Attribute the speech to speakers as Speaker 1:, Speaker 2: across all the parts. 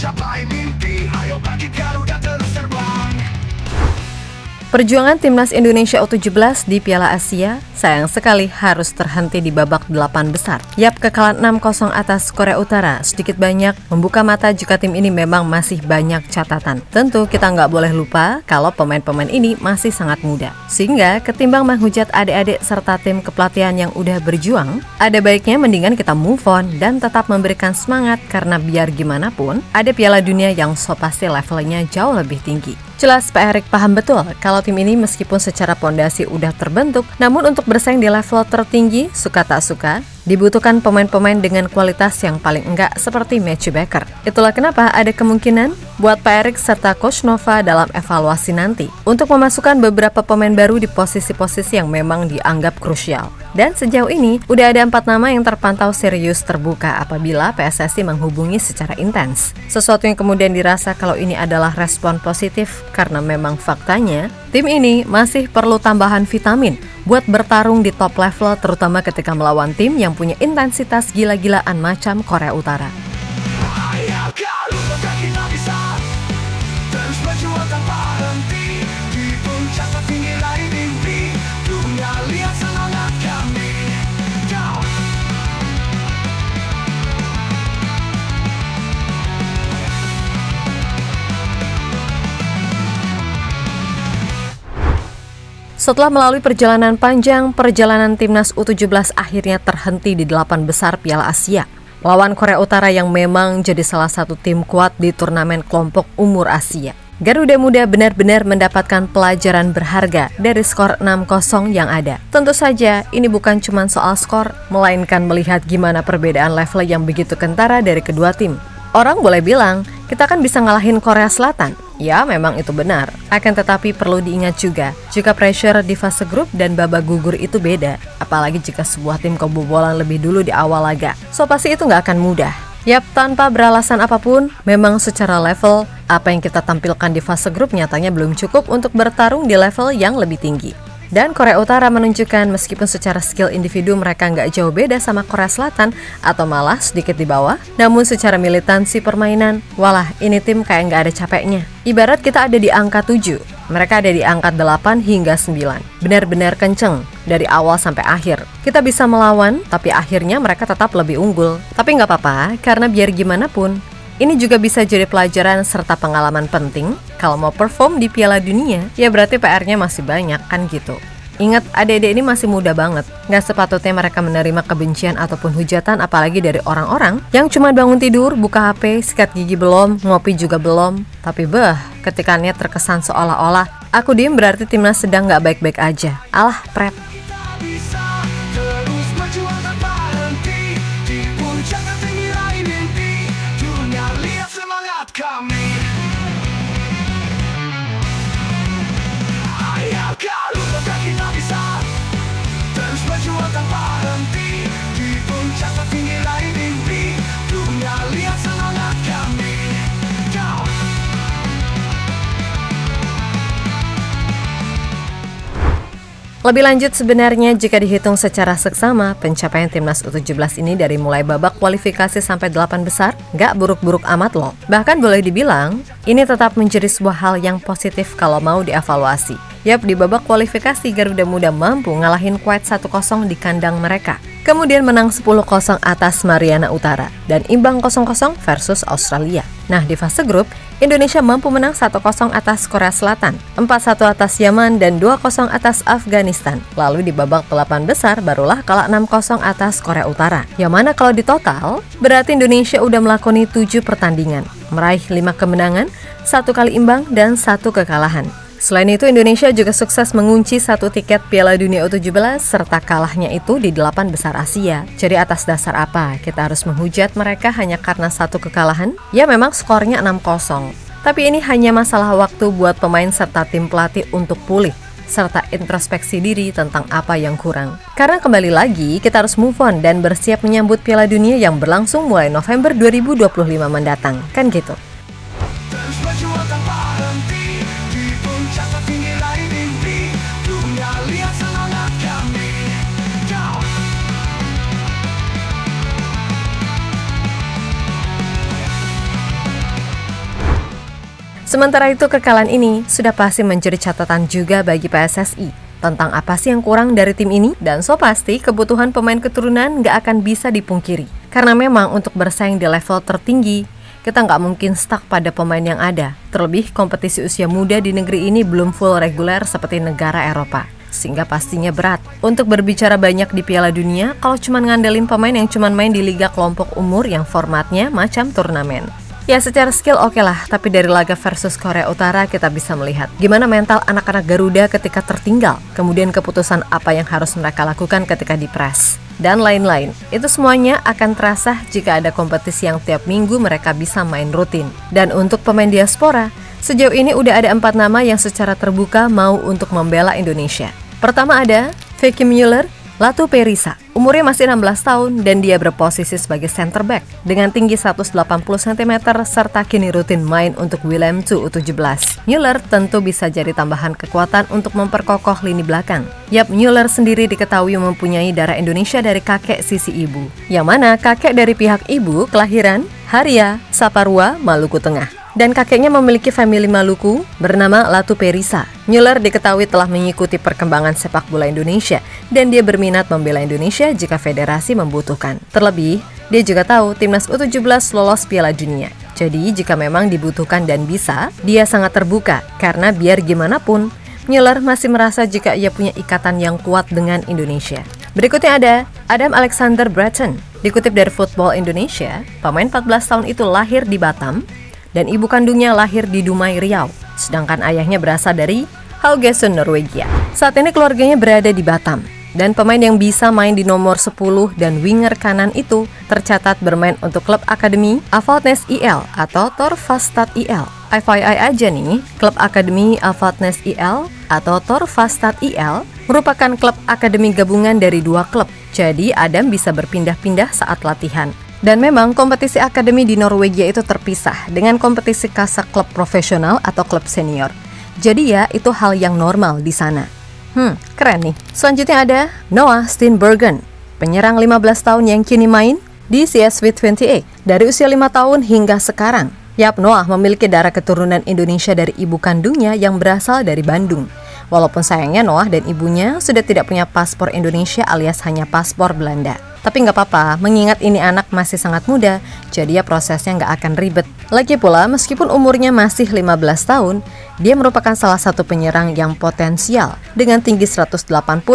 Speaker 1: capai mimpi. Ayo bangkit Garuda terus terbang.
Speaker 2: Perjuangan timnas Indonesia U17 di Piala Asia sayang sekali harus terhenti di babak 8 besar. Yap, kekalahan 6-0 atas Korea Utara sedikit banyak membuka mata jika tim ini memang masih banyak catatan. Tentu kita nggak boleh lupa kalau pemain-pemain ini masih sangat muda. Sehingga ketimbang menghujat adik-adik serta tim kepelatihan yang udah berjuang, ada baiknya mendingan kita move on dan tetap memberikan semangat karena biar gimana pun ada Piala Dunia yang so pasti levelnya jauh lebih tinggi. Jelas Pak Erik paham betul kalau tim ini meskipun secara pondasi udah terbentuk, namun untuk bersaing di level tertinggi, suka tak suka, dibutuhkan pemain-pemain dengan kualitas yang paling enggak seperti Matthew Baker. Itulah kenapa ada kemungkinan buat Pak Erik serta Coach Nova dalam evaluasi nanti untuk memasukkan beberapa pemain baru di posisi-posisi yang memang dianggap krusial. Dan sejauh ini, udah ada 4 nama yang terpantau serius terbuka apabila PSSI menghubungi secara intens. Sesuatu yang kemudian dirasa kalau ini adalah respon positif karena memang faktanya, tim ini masih perlu tambahan vitamin buat bertarung di top level terutama ketika melawan tim yang punya intensitas gila-gilaan macam Korea Utara.
Speaker 1: Ayo Garuda kita bisa terus berjuang tanpa henti. Di puncak tertinggi raih mimpi. Dunia lihat semangat kami. Go!
Speaker 2: Setelah melalui perjalanan panjang, perjalanan timnas U17 akhirnya terhenti di 8 besar Piala Asia. Lawan Korea Utara yang memang jadi salah satu tim kuat di turnamen kelompok umur Asia. Garuda Muda benar-benar mendapatkan pelajaran berharga dari skor 6-0 yang ada. Tentu saja ini bukan cuma soal skor, melainkan melihat gimana perbedaan level yang begitu kentara dari kedua tim. Orang boleh bilang, kita kan bisa ngalahin Korea Selatan. Ya, memang itu benar. Akan tetapi perlu diingat juga, jika pressure di fase grup dan babak gugur itu beda. Apalagi jika sebuah tim kebobolan lebih dulu di awal laga. So pasti itu nggak akan mudah. Yap, tanpa beralasan apapun, memang secara level, apa yang kita tampilkan di fase grup nyatanya belum cukup untuk bertarung di level yang lebih tinggi. Dan Korea Utara menunjukkan meskipun secara skill individu mereka nggak jauh beda sama Korea Selatan atau malah sedikit di bawah, namun secara militansi permainan, walah ini tim kayak nggak ada capeknya. Ibarat kita ada di angka 7, mereka ada di angka 8 hingga 9. Benar-benar kenceng dari awal sampai akhir. Kita bisa melawan, tapi akhirnya mereka tetap lebih unggul. Tapi nggak apa-apa, karena biar gimana pun, ini juga bisa jadi pelajaran serta pengalaman penting. Kalau mau perform di Piala Dunia, ya berarti PR-nya masih banyak kan gitu. Ingat, adik-adik ini masih muda banget. Nggak sepatutnya mereka menerima kebencian ataupun hujatan apalagi dari orang-orang yang cuma bangun tidur, buka HP, sikat gigi belum, ngopi juga belum. Tapi ketika niat terkesan seolah-olah aku diem berarti timnas sedang nggak baik-baik aja. Alah, prep.
Speaker 1: Kita bisa terus berjuang tanpa henti. Di puncak tertinggi raih mimpi. Dunia lihat semangat kami. Ayo Garuda kita bisa terus berjuang tanpa henti. Di puncak tertinggi raih mimpi. Dunia lihat semangat kami. Go!
Speaker 2: Lebih lanjut sebenarnya jika dihitung secara seksama, pencapaian timnas U17 ini dari mulai babak kualifikasi sampai 8 besar, nggak buruk-buruk amat loh. Bahkan boleh dibilang, ini tetap menjadi sebuah hal yang positif kalau mau dievaluasi. Yap, di babak kualifikasi Garuda Muda mampu ngalahin Kuwait 1-0 di kandang mereka. Kemudian menang 10-0 atas Mariana Utara dan imbang 0-0 versus Australia. Nah, di fase grup, Indonesia mampu menang 1-0 atas Korea Selatan, 4-1 atas Yaman, dan 2-0 atas Afghanistan. Lalu di babak 8 besar barulah kalah 6-0 atas Korea Utara. Yang mana kalau di total, berarti Indonesia udah melakoni 7 pertandingan, meraih 5 kemenangan, 1 kali imbang, dan 1 kekalahan. Selain itu, Indonesia juga sukses mengunci 1 tiket Piala Dunia U17 serta kalahnya itu di 8 besar Asia. Jadi atas dasar apa kita harus menghujat mereka hanya karena 1 kekalahan? Ya memang skornya 6-0. Tapi ini hanya masalah waktu buat pemain serta tim pelatih untuk pulih serta introspeksi diri tentang apa yang kurang. Karena kembali lagi kita harus move on dan bersiap menyambut Piala Dunia yang berlangsung mulai November 2025 mendatang. Kan gitu.
Speaker 1: Terus berjuang tanpa henti. Di puncak tertinggi raih mimpi. Dunia lihat semangat kami. Go!
Speaker 2: Sementara itu kekalahan ini sudah pasti menjadi catatan juga bagi PSSI tentang apa sih yang kurang dari tim ini, dan so pasti kebutuhan pemain keturunan nggak akan bisa dipungkiri. Karena memang untuk bersaing di level tertinggi, kita nggak mungkin stuck pada pemain yang ada. Terlebih kompetisi usia muda di negeri ini belum full reguler seperti negara Eropa, sehingga pastinya berat untuk berbicara banyak di Piala Dunia kalau cuma ngandelin pemain yang cuma main di liga kelompok umur yang formatnya macam turnamen. Ya secara skill oke lah, tapi dari laga versus Korea Utara kita bisa melihat gimana mental anak-anak Garuda ketika tertinggal, kemudian keputusan apa yang harus mereka lakukan ketika dipres, dan lain-lain. Itu semuanya akan terasa jika ada kompetisi yang tiap minggu mereka bisa main rutin. Dan untuk pemain diaspora, sejauh ini udah ada 4 nama yang secara terbuka mau untuk membela Indonesia. Pertama ada Vicky Müller, Latu Perisa. Umurnya masih 16 tahun dan dia berposisi sebagai center back dengan tinggi 180 cm serta kini rutin main untuk Willem II U17. Müller tentu bisa jadi tambahan kekuatan untuk memperkokoh lini belakang. Yap, Müller sendiri diketahui mempunyai darah Indonesia dari kakek sisi ibu, yang mana kakek dari pihak ibu kelahiran Haria, Saparua, Maluku Tengah, dan kakeknya memiliki famili Maluku bernama Latu Perisa. Müller diketahui telah mengikuti perkembangan sepak bola Indonesia dan dia berminat membela Indonesia jika federasi membutuhkan. Terlebih, dia juga tahu timnas U17 lolos Piala Dunia. Jadi jika memang dibutuhkan dan bisa, dia sangat terbuka karena biar gimana pun, Müller masih merasa jika ia punya ikatan yang kuat dengan Indonesia. Berikutnya ada Adam Alexander Breton. Dikutip dari Football Indonesia, pemain 14 tahun itu lahir di Batam dan ibu kandungnya lahir di Dumai, Riau. Sedangkan ayahnya berasal dari Haugesund, Norwegia. Saat ini keluarganya berada di Batam. Dan pemain yang bisa main di nomor 10 dan winger kanan itu tercatat bermain untuk klub akademi Avaldsnes IL atau Torvastad IL. FYI aja nih, klub akademi Avaldsnes IL atau Torvastad IL merupakan klub akademi gabungan dari 2 klub. Jadi Adam bisa berpindah-pindah saat latihan. Dan memang kompetisi akademi di Norwegia itu terpisah dengan kompetisi kasak klub profesional atau klub senior. Jadi ya itu hal yang normal di sana. Keren nih. Selanjutnya ada Noah Steenbergen, penyerang 15 tahun yang kini main di CSW 28 dari usia 5 tahun hingga sekarang. Yap, Noah memiliki darah keturunan Indonesia dari ibu kandungnya yang berasal dari Bandung. Walaupun sayangnya Noah dan ibunya sudah tidak punya paspor Indonesia alias hanya paspor Belanda. Tapi nggak apa-apa, mengingat ini anak masih sangat muda, jadi ya prosesnya nggak akan ribet. Lagi pula, meskipun umurnya masih 15 tahun, dia merupakan salah satu penyerang yang potensial dengan tinggi 180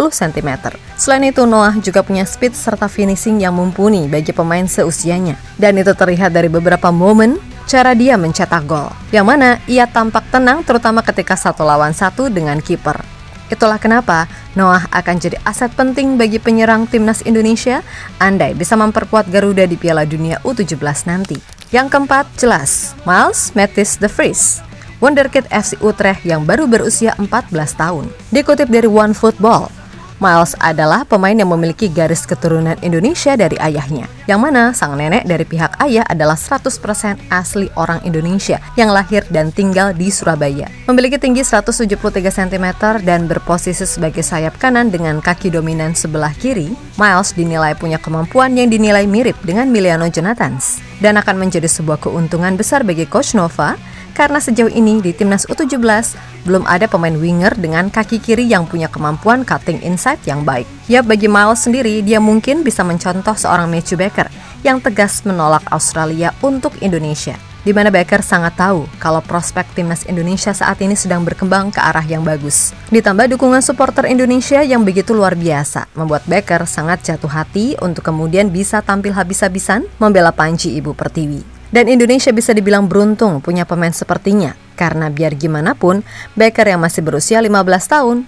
Speaker 2: cm. Selain itu, Noah juga punya speed serta finishing yang mumpuni bagi pemain seusianya. Dan itu terlihat dari beberapa momen cara dia mencetak gol, yang mana ia tampak tenang terutama ketika 1 lawan 1 dengan kiper. Itulah kenapa Noah akan jadi aset penting bagi penyerang timnas Indonesia andai bisa memperkuat Garuda di Piala Dunia U17 nanti. Yang keempat jelas, Miles Matthijs de Vries, wonderkid FC Utrecht yang baru berusia 14 tahun. Dikutip dari OneFootball, Miles adalah pemain yang memiliki garis keturunan Indonesia dari ayahnya, yang mana sang nenek dari pihak ayah adalah 100% asli orang Indonesia yang lahir dan tinggal di Surabaya. Memiliki tinggi 173 cm dan berposisi sebagai sayap kanan dengan kaki dominan sebelah kiri, Miles dinilai punya kemampuan yang dinilai mirip dengan Miliano Jonathans dan akan menjadi sebuah keuntungan besar bagi Coach Nova karena sejauh ini di timnas U17 belum ada pemain winger dengan kaki kiri yang punya kemampuan cutting inside yang baik. Ya, bagi Miles sendiri, dia mungkin bisa mencontoh seorang Matthew Baker yang tegas menolak Australia untuk Indonesia, di mana Baker sangat tahu kalau prospek timnas Indonesia saat ini sedang berkembang ke arah yang bagus. Ditambah dukungan supporter Indonesia yang begitu luar biasa, membuat Baker sangat jatuh hati untuk kemudian bisa tampil habis-habisan membela Panji Ibu Pertiwi. Dan Indonesia bisa dibilang beruntung punya pemain sepertinya, karena biar gimana pun, Baker yang masih berusia 15 tahun,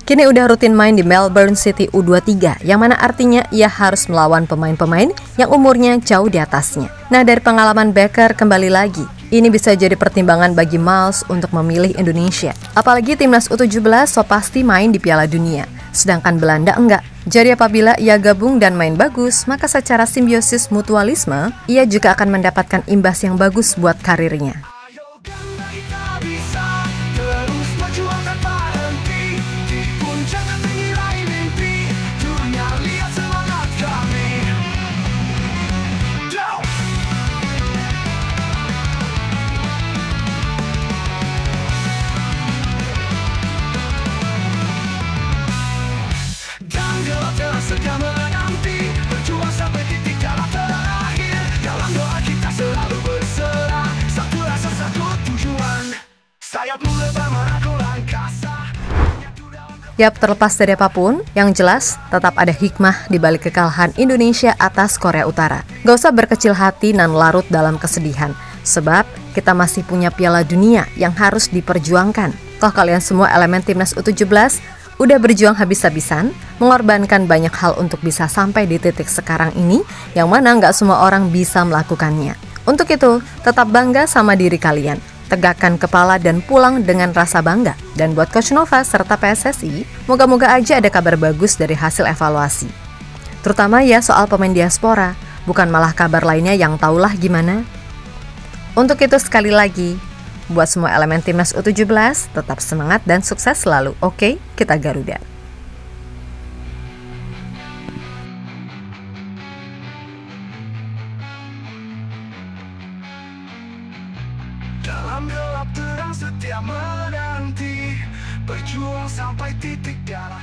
Speaker 2: kini udah rutin main di Melbourne City U23, yang mana artinya ia harus melawan pemain-pemain yang umurnya jauh di atasnya. Nah, dari pengalaman Baker kembali lagi, ini bisa jadi pertimbangan bagi Miles untuk memilih Indonesia. Apalagi timnas U17 so pasti main di Piala Dunia, sedangkan Belanda enggak. Jadi apabila ia gabung dan main bagus, maka secara simbiosis mutualisme, ia juga akan mendapatkan imbas yang bagus buat karirnya. Yap, terlepas dari apapun, yang jelas tetap ada hikmah di balik kekalahan Indonesia atas Korea Utara. Gak usah berkecil hati dan larut dalam kesedihan, sebab kita masih punya Piala Dunia yang harus diperjuangkan. Toh kalian semua elemen Timnas U17 udah berjuang habis-habisan, mengorbankan banyak hal untuk bisa sampai di titik sekarang ini, yang mana gak semua orang bisa melakukannya. Untuk itu, tetap bangga sama diri kalian. Tegakkan kepala dan pulang dengan rasa bangga. Dan buat Coach Nova serta PSSI, moga-moga aja ada kabar bagus dari hasil evaluasi. Terutama ya soal pemain diaspora, bukan malah kabar lainnya yang taulah gimana. Untuk itu sekali lagi, buat semua elemen Timnas U17, tetap semangat dan sukses selalu. Oke, kita Garuda.
Speaker 1: Dalam gelap terang setia menanti, berjuang sampai titik darah